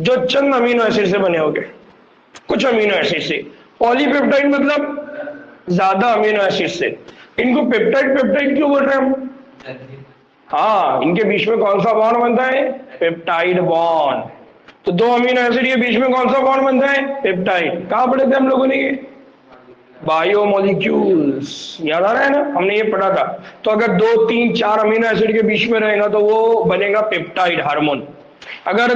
जो चंद अमीनो एसिड से बने होंगे, कुछ अमीनो एसिड से। पॉलीपेप्टाइड मतलब ज्यादा अमीनो एसिड से। इनको पेप्टाइड पेप्टाइड क्यों बोल रहे हैं हम? हाँ, इनके बीच में कौन सा बॉन्ड बनता है? Peptide bond. तो दो अमीनो एसिड के बीच में कौन सा बॉन्ड बनता है? पेप्टाइड। कहाँ पढ़े थे हम लोगों ने ये? बायोमोलिक्यूल्स। याद आ रहा है ना, हमने ये पढ़ा था। तो अगर 2, 3, 4 अमीनो एसिड के बीच में रहेगा तो वो बनेगा पेप्टाइड हार्मोन। अगर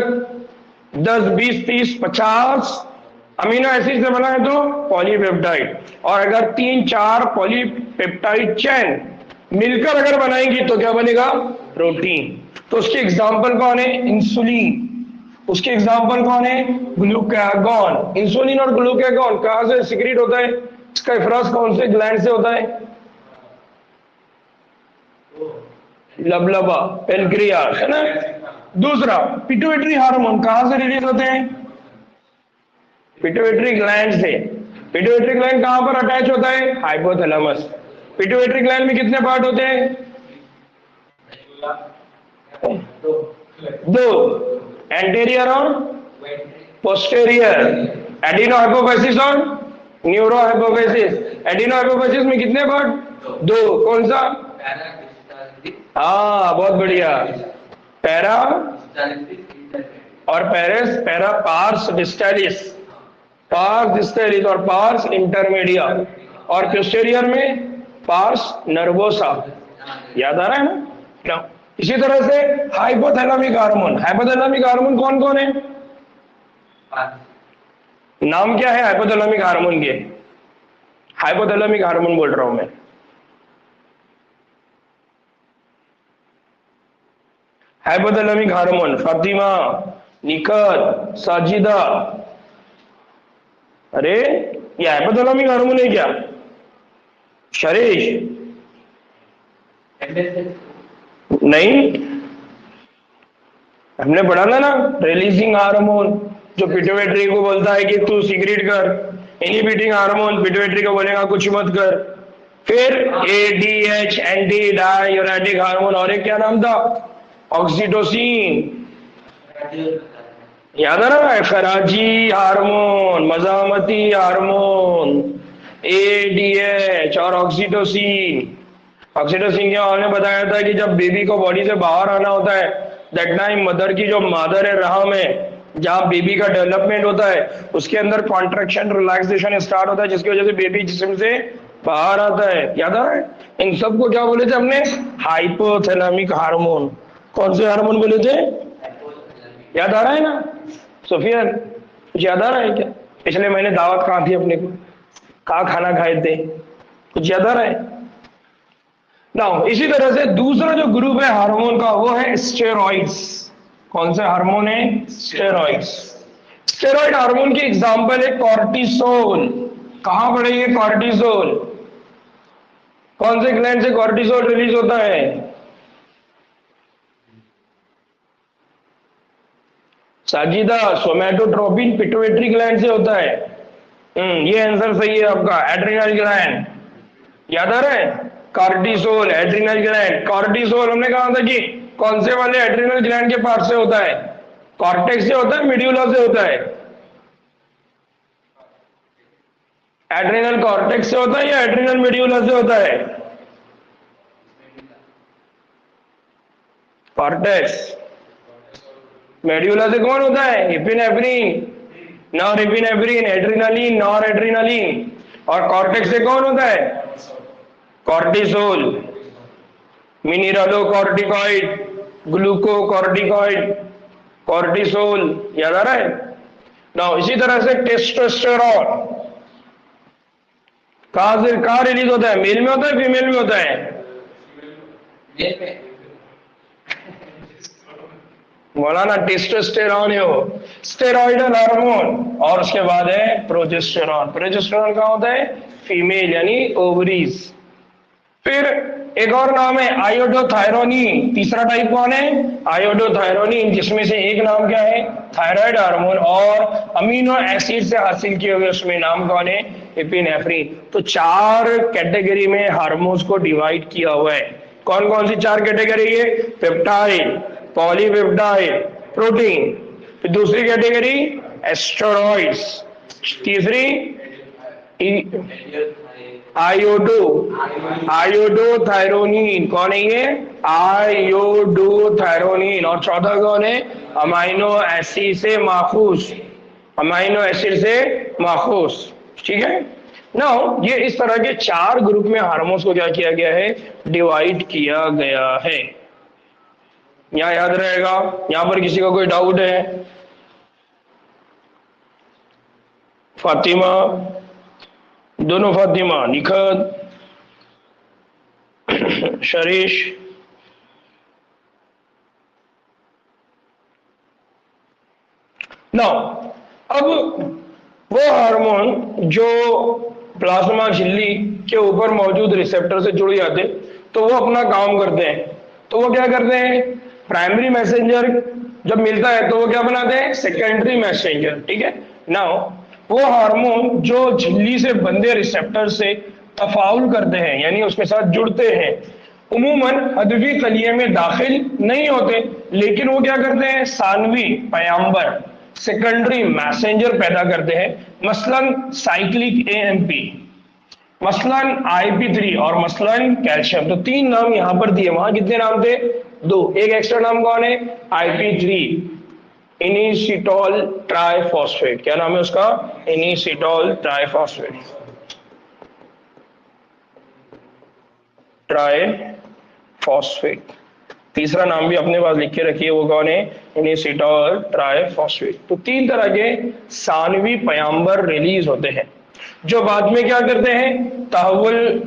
10, 20, 30, 50 अमीनो एसिड से बना है तो पॉलीपेप्टाइड। और अगर 3, 4 पॉलीपेप्टाइड चेन मिलकर अगर बनाएंगी तो क्या बनेगा? प्रोटीन। तो उसके एग्जाम्पल कौन है? इंसुलिन। उसके एग्जाम्पल कौन है? ग्लूकागॉन। इंसुलिन और ग्लूकागॉन कहां से सिक्रीट होता है? इसका इफराज कौन से ग्लैंड से होता है? लबलबा, पेनक्रियास, है ना। दूसरा, पिट्यूटरी हार्मोन कहां से रिलीज होते हैं? पिट्यूटरी ग्लैंड से। पिट्यूटरी ग्लैंड कहां पर अटैच होता है? हाइपोथैलेमस। पिट्यूटरी ग्लैंड में कितने पार्ट होते हैं? 2, एंटीरियर और पोस्टेरियर। एडिनो हाइपोफिसिस और न्यूरो हाइपोफिसिस। एडिनो हाइपोफिसिस में कितने पार्ट? 2। कौन सा? हाँ, बहुत बढ़िया। पैरा और पेरेस, पैरा पार्स डिस्टालिस, पार्स डिस्टालिस और पार्स इंटरमीडिया। और पोस्टेरियर में पार्स नर्वोसा। याद आ रहा है ना? इसी तरह से हाइपोथैलेमिक हार्मोन। हाइपोथैलेमिक हार्मोन कौन कौन है? नाम क्या है हाइपोथैलेमिक हार्मोन के? हाइपोथैलेमिक हार्मोन बोल रहा हूं मैं। Hypothalamic hormone, Fatima, Nikhat, Sajida. अरे ये हाइपोथैलेमिक हार्मोन है क्या? शरीश नहीं, हमने पढ़ा था ना, रिलीजिंग हार्मोन जो पिट्यूटरी को बोलता है कि तू सिगरेट कर। इनहिबिटिंग हार्मोन पिट्यूटरी को बोलेगा कुछ मत कर। फिर एडीएच, एंटी डायूरेटिक हार्मोन। और एक क्या नाम था? ऑक्सीटोसिन। याद है ना? खराजी हार्मोन, मजामती हार्मोन, एडीएच और ऑक्सीटोसिन। ऑक्सीटोसिन के हमने बताया था कि जब बेबी को बॉडी से बाहर आना होता है, दैट टाइम मदर की जो मादर है रहम है, जहां बेबी का डेवलपमेंट होता है, उसके अंदर कॉन्ट्रैक्शन रिलैक्सेशन स्टार्ट होता है, जिसकी वजह से बेबी जिस्म से बाहर आता है। याद आ रहा है? इन सबको क्या बोले थे हमने? Hypothalamic hormone. कौन से हार्मोन बोले थे? याद आ रहा है ना सुफियान? कुछ याद आ रहा है क्या? पिछले महीने दावत कहाँ थी अपने को? कहाँ खाना खाए थे? कुछ याद आ रहा है? नाउ इसी तरह से दूसरा जो ग्रुप है हार्मोन का वो है स्टेरॉइड्स। कौन से हार्मोन है? स्टेरॉइड्स। स्टेरॉइड हार्मोन की एग्जांपल है कॉर्टिसोल। कहां पड़ेंगे कॉर्टिसोल? कौन से ग्लैंड से कॉर्टिसोल रिलीज होता है? साजिदा, सोमैटोट्रोपिन पिट्यूटरी ग्लैंड से होता है। ये आंसर सही है आपका, एड्रिनल ग्लैंड। याद आ रहा है? Cortisol, adrenal gland. कॉर्टिसोल हमने कहा था कि कौन से वाले एड्रिनल ग्लैंड के पार्ट से होता है? कॉर्टेक्स से होता है, मेड्यूला से होता है? एड्रिनल कॉर्टेक्स से होता है या एड्रिनल मेड्यूला से होता है? कॉर्टेक्स। मेड्यूला से कौन होता है? Epinephrine, norepinephrine, adrenaline, noradrenaline. और कॉर्टेक्स से कौन होता है? Cortisol, mineralocorticoid, glucocorticoid, cortisol. याद आ रहा है ना? इसी तरह से टेस्टोस्टेरोन कहां रिलीज होता है? मेल में होता है, फीमेल में होता है? मौलाना टेस्टोस्टेरोन है वो, स्टेरॉइडल हार्मोन। और उसके बाद है प्रोजेस्टेरॉन। प्रोजेस्टेरॉन कहां होता है? फीमेल यानी ओवरीज। फिर एक और नाम है आयोडोथायरोनिन। तीसरा टाइप कौन है? आयोडोथायरोनिन, जिसमें से एक नाम क्या है? Thyroid hormone. और अमीनो एसिड से हासिल किए हुए उसमें नाम कौन है? एपिनेफ्रिन। तो 4 कैटेगरी में हार्मोन्स को डिवाइड किया हुआ है। कौन कौन सी 4 कैटेगरी है? Peptide, polypeptide, protein. फिर दूसरी कैटेगरी एस्टेरॉइड्स। तीसरी आयोडोथायरोनिन, कौन है ये? आयोडोथायरोनिन। और चौथा कौन है? अमाइनो एसिड से माखूज, अमाइनो एसिड से माखूज। ठीक है। नाउ ये इस तरह के 4 ग्रुप में हार्मोन्स को क्या किया गया है? डिवाइड किया गया है। यहां याद रहेगा। यहां पर किसी का कोई डाउट है? फातिमा, दोनों फातिमा, निखत, शरीश, नाउ अब वो हार्मोन जो प्लाज्मा झिल्ली के ऊपर मौजूद रिसेप्टर से जुड़ जाते, तो वो अपना काम करते हैं। तो वो क्या करते हैं? प्राइमरी मैसेंजर जब मिलता है तो वो क्या बनाते हैं? Secondary messenger. ठीक है। नाउ वो हार्मोन जो झिल्ली से बंधे रिसेप्टर से तफाउल करते हैं, यानी उसके साथ जुड़ते हैं, उमूमन हदवी खलिये में दाखिल नहीं होते, लेकिन वो क्या करते हैं? सानवी पयाम्बर, सेकेंडरी मैसेंजर पैदा करते हैं। मसलन साइक्लिक एएमपी, मसलन IP3 और मसलन कैल्शियम। तो 3 नाम यहां पर दिए, वहां कितने नाम थे? 2। एक एक्स्ट्रा नाम कौन है? IP3, इनिसिटॉल triphosphate. क्या नाम है उसका? इनिसिटॉल ट्राइफॉस्फेट, ट्राइफॉस्फेट। तीसरा नाम भी अपने पास लिख के रखिए, वो कौन है? इनिसिटॉल ट्राइफॉस्फेट। तो 3 तरह के सानवी पयाम्बर रिलीज होते हैं, जो बाद में क्या करते हैं? तहव्वुल,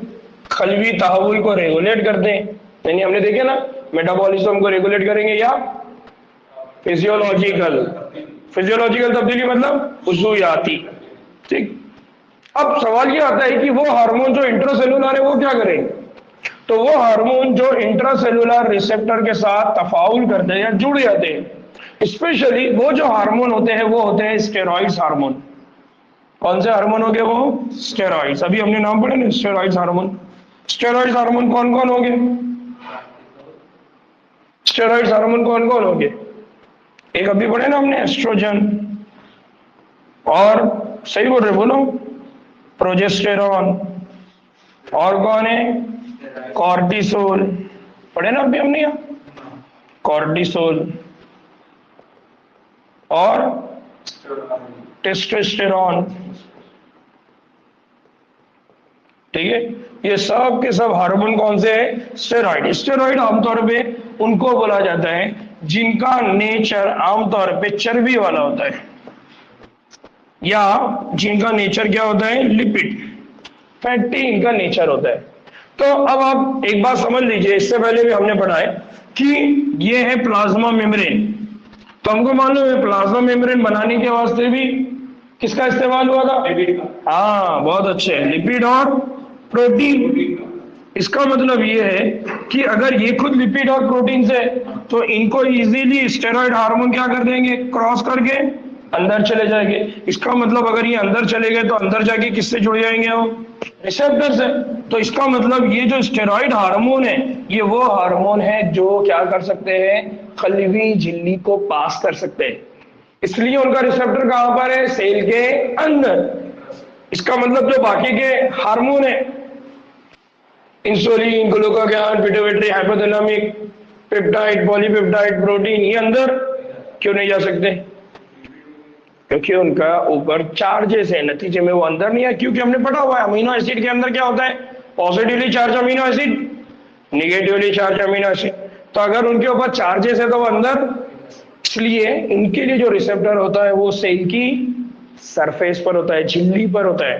खलवी तहव्वुल को रेगुलेट करते हैं। यानी हमने देखे ना, मेटाबॉलिज्म को रेगुलेट करेंगे, या फिजियोलॉजिकल तब्दीली मतलब उज़ूयाती। ठीक। अब सवाल ये आता है कि वो हार्मोन जो इंट्रासेलुलर है वो क्या करेंगे? तो वो हार्मोन जो इंट्रासेलुलर रिसेप्टर के साथ तफाउल करते हैं या जुड़ जाते हैं, स्पेशली वो जो हार्मोन होते हैं वो होते हैं स्टेरॉइड्स हार्मोन। कौन से हार्मोन हो गए वो? स्टेरॉइड्स। अभी हमने नाम पढ़े ना, स्टेरॉइड्स हार्मोन। स्टेरॉइड्स हार्मोन कौन कौन हो गए? स्टेरॉइड्स हार्मोन कौन कौन हो गए? एक अभी पढ़े ना हमने, एस्ट्रोजन, और सही बोल रहे बोलो, प्रोजेस्टेरॉन, और कौन है? कॉर्टिसोल। पढ़े ना अभी हमने यहाँ, कॉर्टिसोल और टेस्टोस्टेरॉन। ठीक है। ये सब के सब हार्मोन कौन से है? स्टेरॉइड। स्टेरॉइड आमतौर पे उनको बोला जाता है जिनका नेचर आमतौर पे चर्बी वाला होता है, या जिनका नेचर क्या होता है? लिपिड, फैटी इनका नेचर होता है। तो अब आप एक बात समझ लीजिए, इससे पहले भी हमने पढ़ा है कि ये है प्लाज्मा मेम्ब्रेन। तो हमको मालूम है प्लाज्मा मेम्ब्रेन बनाने के वास्ते भी किसका इस्तेमाल हुआ था? हाँ, बहुत अच्छे, लिपिड और प्रोटीन। इसका मतलब ये है कि अगर ये खुद लिपिड और प्रोटीन से, तो इनको इजीली स्टेरॉइड हार्मोन क्या कर देंगे? क्रॉस करके अंदर चले जाएंगे। इसका मतलब अगर ये अंदर चले गए तो अंदर जाके किससे जुड़ जाएंगे हम? रिसेप्टर से। तो इसका मतलब ये जो स्टेरॉइड हार्मोन है, ये वो हार्मोन है जो क्या कर सकते हैं? खलवी झिल्ली को पास कर सकते हैं। इसलिए उनका रिसेप्टर कहां पर है? सेल के अंदर। इसका मतलब जो बाकी के हार्मोन है, insulin, glucagon, pituitary, hypothalamic, peptide, polypeptide, protein, ये अंदर क्यों नहीं जा सकते? क्योंकि उनका ऊपर चार्जेस है, नतीजे में वो अंदर नहीं है। क्योंकि हमने पढ़ा हुआ है अमीनो एसिड के अंदर क्या होता है? Positively charge amino acid, negatively charge amino acid. तो अगर उनके ऊपर चार्जेस है तो वो अंदर, इसलिए इनके लिए जो रिसेप्टर होता है वो सेल की सरफेस पर होता है, झिल्ली पर होता है।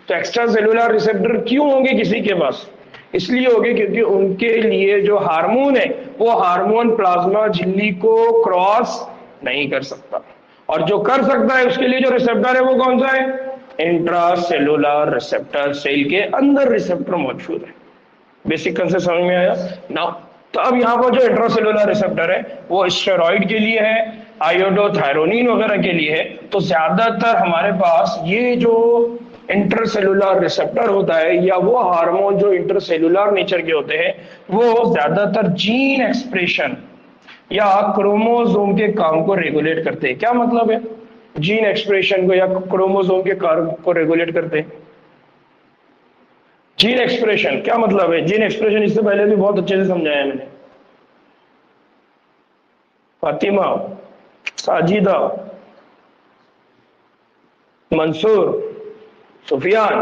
तो एक्स्ट्रा सेलुलर रिसेप्टर क्यों होंगे किसी के पास? इसलिए होंगे क्योंकि उनके लिए जो हार्मोन है वो हार्मोन प्लाज्मा झिल्ली को क्रॉस नहीं कर सकता, और जो कर सकता है उसके लिए जो रिसेप्टर है वो कौन सा है? Intracellular receptor. सेल के अंदर रिसेप्टर मौजूद है। बेसिक कंसेप्ट समझ में आया ना? तो अब यहाँ पर जो इंट्रासेलुलर रिसेप्टर है वो स्टेरॉइड के लिए है, आयोडोथायरोनिन वगैरह के लिए है। तो ज्यादातर हमारे पास ये जो इंटरसेलुलर रिसेप्टर होता है, या वो हार्मोन जो इंटरसेलुलर नेचर के होते हैं, वो ज्यादातर जीन एक्सप्रेशन या क्रोमोसोम के काम को रेगुलेट करते हैं। क्या मतलब है? जीन एक्सप्रेशन को या क्रोमोसोम के कार्य को रेगुलेट करते हैं। जीन एक्सप्रेशन क्या मतलब है? जीन एक्सप्रेशन इससे पहले भी बहुत अच्छे से समझाया मैंने। फातिमा, साजिदा, मंसूर, सुफियान,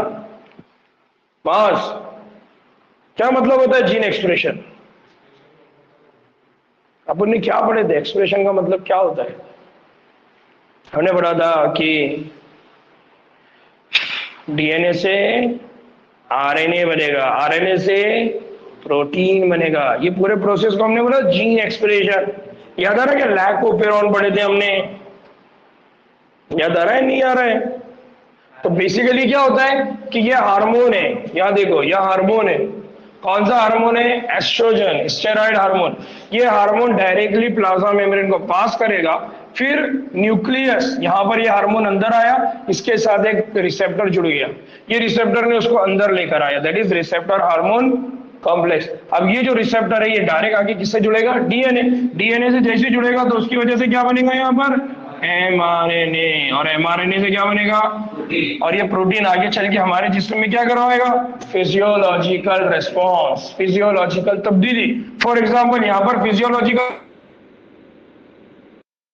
मास, क्या मतलब होता है जीन एक्सप्रेशन? अपन ने क्या पढ़े थे? एक्सप्रेशन का मतलब क्या होता है? हमने पढ़ा था कि डीएनए से आरएनए बनेगा, आरएनए से प्रोटीन बनेगा। ये पूरे प्रोसेस को हमने बोला जीन एक्सप्रेशन। याद आ रहा है क्या? लैकोपेरॉन पढ़े थे हमने, याद आ रहा है नहीं आ रहा है? तो बेसिकली क्या होता है कि ये हार्मोन है, यहां देखो यह हार्मोन है। कौन सा हार्मोन है? Estrogen, steroid hormone. ये हार्मोन डायरेक्टली प्लाज्मा मेम्ब्रेन को पास करेगा, फिर न्यूक्लियस, यहां पर ये हार्मोन अंदर आया, इसके साथ एक रिसेप्टर जुड़ गया, ये रिसेप्टर ने उसको अंदर लेकर आया, that is receptor hormone complex. अब ये जो रिसेप्टर है ये डायरेक्ट आगे किससे जुड़ेगा? डीएनए। डीएनए से जैसे जुड़ेगा तो उसकी वजह से क्या बनेगा? यहाँ पर एमआरएनए, और एमआरएनए से क्या बनेगा? और ये प्रोटीन आगे चल के हमारे जिस्म में क्या करवाएगा? फिजियोलॉजिकल रेस्पॉन्स, फिजियोलॉजिकल तब्दीली। फॉर एग्जाम्पल यहाँ पर फिजियोलॉजिकल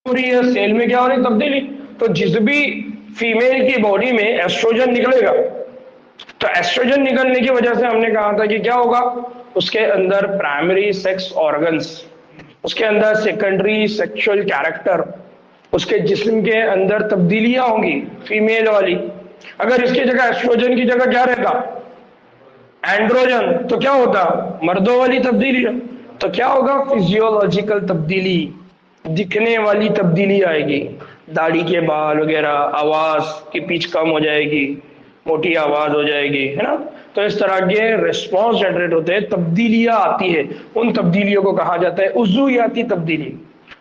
हो रही है, सेल में क्या हो रही है? तब्दीली। तो जिस भी फीमेल की बॉडी में एस्ट्रोजन निकलेगा, तो एस्ट्रोजन निकलने की वजह से हमने कहा था कि क्या होगा? उसके अंदर प्राइमरी सेक्स ऑर्गन्स, उसके अंदर सेकेंडरी सेक्सुअल कैरेक्टर, उसके जिस्म के अंदर तब्दीलियां होंगी फीमेल वाली। अगर इसकी जगह एस्ट्रोजन की जगह क्या रहता? एंड्रोजन, तो क्या होता? मर्दों वाली तब्दीली। तो क्या होगा? फिजियोलॉजिकल तब्दीली, दिखने वाली तब्दीली आएगी, दाढ़ी के बाल वगैरह, आवाज की पिच कम हो जाएगी, मोटी आवाज हो जाएगी, है ना? तो इस तरह के रिस्पॉन्स जनरेट होते हैं, तब्दीलियां आती है। उन तब्दीलियों को कहा जाता है उज़ूयाती तब्दीली।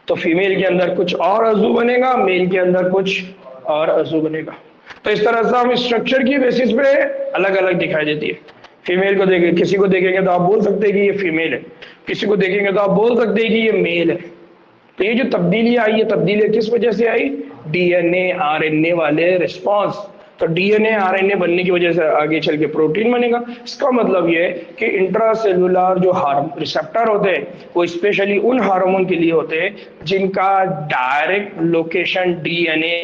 तो फीमेल के अंदर कुछ और अज़ू बनेगा, मेल के अंदर कुछ और अज़ू बनेगा। तो इस तरह से हम स्ट्रक्चर की बेसिस पे अलग अलग दिखाई देती है। फीमेल को देखेंगे, किसी को देखेंगे तो आप बोल सकते हैं कि ये फीमेल है, किसी को देखेंगे तो आप बोल सकते हैं कि ये मेल है। तो ये जो तब्दीली आई, ये तब्दीली किस वजह से आई? डीएनए आरएनए वाले रिस्पॉन्स। तो डीएनए आरएनए बनने की वजह से आगे चल के प्रोटीन बनेगा। इसका मतलब ये है कि इंट्रासेलुलर जो रिसेप्टर होते हैं वो स्पेशली उन हार्मोन के लिए होते हैं जिनका डायरेक्ट लोकेशन डीएनए,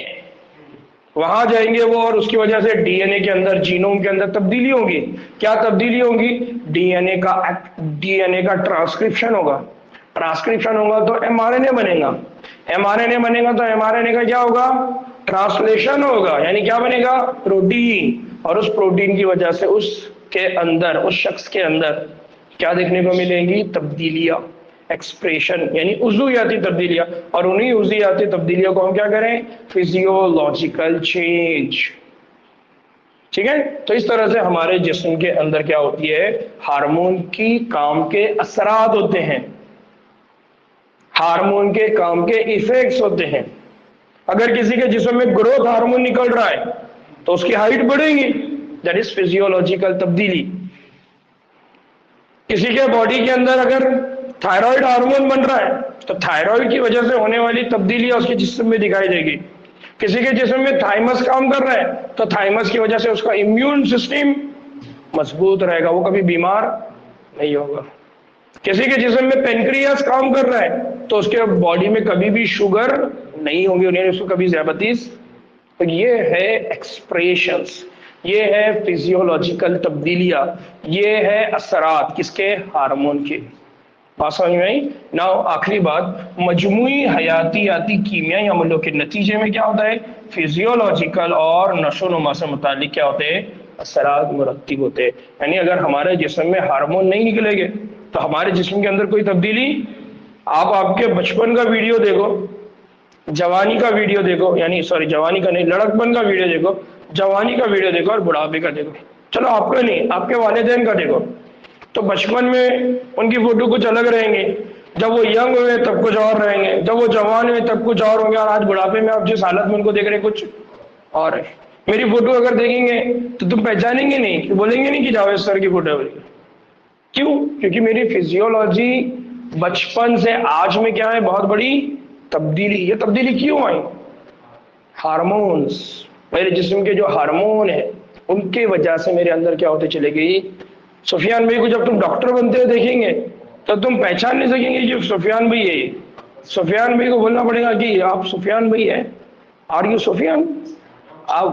वहां जाएंगे वो, और उसकी वजह से डीएनए के अंदर, जीनोम के अंदर तब्दीली होगी। क्या तब्दीली होगी? डीएनए का ट्रांसक्रिप्शन होगा। ट्रांसक्रिप्शन होगा तो एमआरएनए बनेगा। एमआरएनए बनेगा तो एमआरएनए का क्या होगा? ट्रांसलेशन होगा, यानी क्या बनेगा? प्रोटीन। और उस प्रोटीन की वजह से उसके अंदर, उस शख्स के अंदर क्या देखने को मिलेंगी? तब्दीलियां, एक्सप्रेशन, यानी उज़ूयाती तब्दीलियां। और उन्हीं उज़ूयाती तब्दीलियों को हम क्या करें? Physiological change. ठीक है? तो इस तरह से हमारे जिस्म के अंदर क्या होती है? हार्मोन की काम के असरात होते हैं, हार्मोन के काम के इफेक्ट्स होते हैं। अगर किसी के जिस्म में ग्रोथ हार्मोन निकल रहा है तो उसकी हाइट बढ़ेगी, दैट इज फिजियोलॉजिकल तब्दीली। किसी के बॉडी के अंदर अगर थायराइड हार्मोन बन रहा है तो थायराइड की वजह से होने वाली तब्दीलियां उसके जिस्म में दिखाई देगी। किसी के जिस्म में थाइमस काम कर रहा है तो थाइमस की वजह से उसका इम्यून सिस्टम मजबूत रहेगा, वो कभी बीमार नहीं होगा। किसी के जिस्म में पेनक्रियास काम कर रहा है तो उसके बॉडी में कभी भी शुगर नहीं होगी, उन्हें उसको कभी ज़्यादतीस। तो ये है एक्सप्रेशंस, ये है फिजियोलॉजिकल तब्दीलियां, ये है असरात किसके? हार्मोन के। बात समझ में आई? नाउ आखिरी बात, मजमुई हयातियाती कीमियाई अमलों के नतीजे में क्या होता है? फिजियोलॉजिकल और नशोनुमा से मुतालिक क्या होते हैं? असरात मुरत्तिब होते हैं। यानी अगर हमारे जिस्म में हार्मोन नहीं निकलेंगे तो हमारे जिस्म के अंदर कोई तब्दीली, आप आपके बचपन का वीडियो देखो, जवानी का वीडियो देखो, यानी सॉरी जवानी का नहीं, लड़कपन का वीडियो देखो, जवानी का वीडियो देखो और बुढ़ापे का देखो। चलो आपका नहीं, आपके वालिदैन का देखो, तो बचपन में उनकी फोटो कुछ अलग रहेंगे, जब वो यंग हुए तब कुछ और रहेंगे, जब वो जवान हुए तब कुछ और होंगे, और आज बुढ़ापे में आप जिस हालत में उनको देख रहे हैं कुछ और है। मेरी फोटो अगर देखेंगे तो तुम पहचानेंगे नहीं, बोलेंगे नहीं कि जावेद सर की फोटो है। क्यों? क्योंकि मेरी फिजियोलॉजी बचपन से आज में क्या है? बहुत बड़ी तब्दीली। ये तब्दीली क्यों आई? हार्मोन्स, मेरे जिस्म के जो हार्मोन है उनके वजह से मेरे अंदर क्या होते चले गई। सुफियान भाई को जब तुम डॉक्टर बनते हुए देखेंगे तो तुम पहचान नहीं सकेंगे कि सुफियान भाई है। सुफियान भाई को बोलना पड़ेगा कि आप सुफियान भाई है, आर यू सुफियान? आप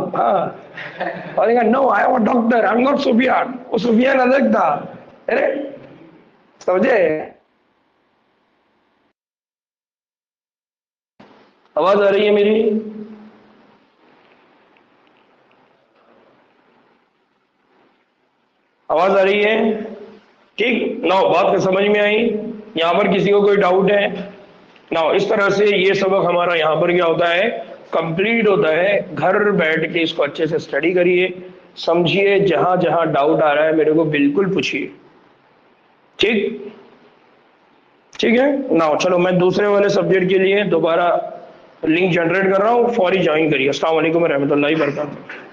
बोलेगा no I am a doctor, I am not Sufiyan. वो सुफियान अलग था। अरे समझे? आवाज आ रही है मेरी? आवाज आ रही है? ठीक ना, बात तो समझ में आई? यहाँ पर किसी को कोई डाउट है ना? इस तरह से ये सबक हमारा यहाँ पर क्या होता है, कंप्लीट होता है। घर बैठ के इसको अच्छे से स्टडी करिए, समझिए, जहां जहां डाउट आ रहा है मेरे को बिल्कुल पूछिए। ठीक ठीक है ना? चलो मैं दूसरे वाले सब्जेक्ट के लिए दोबारा लिंक जनरेट कर रहा हूँ, फौरी ज्वाइन करिए। अस्सलाम वालेकुम रहमतुल्लाहि व बरकातहू।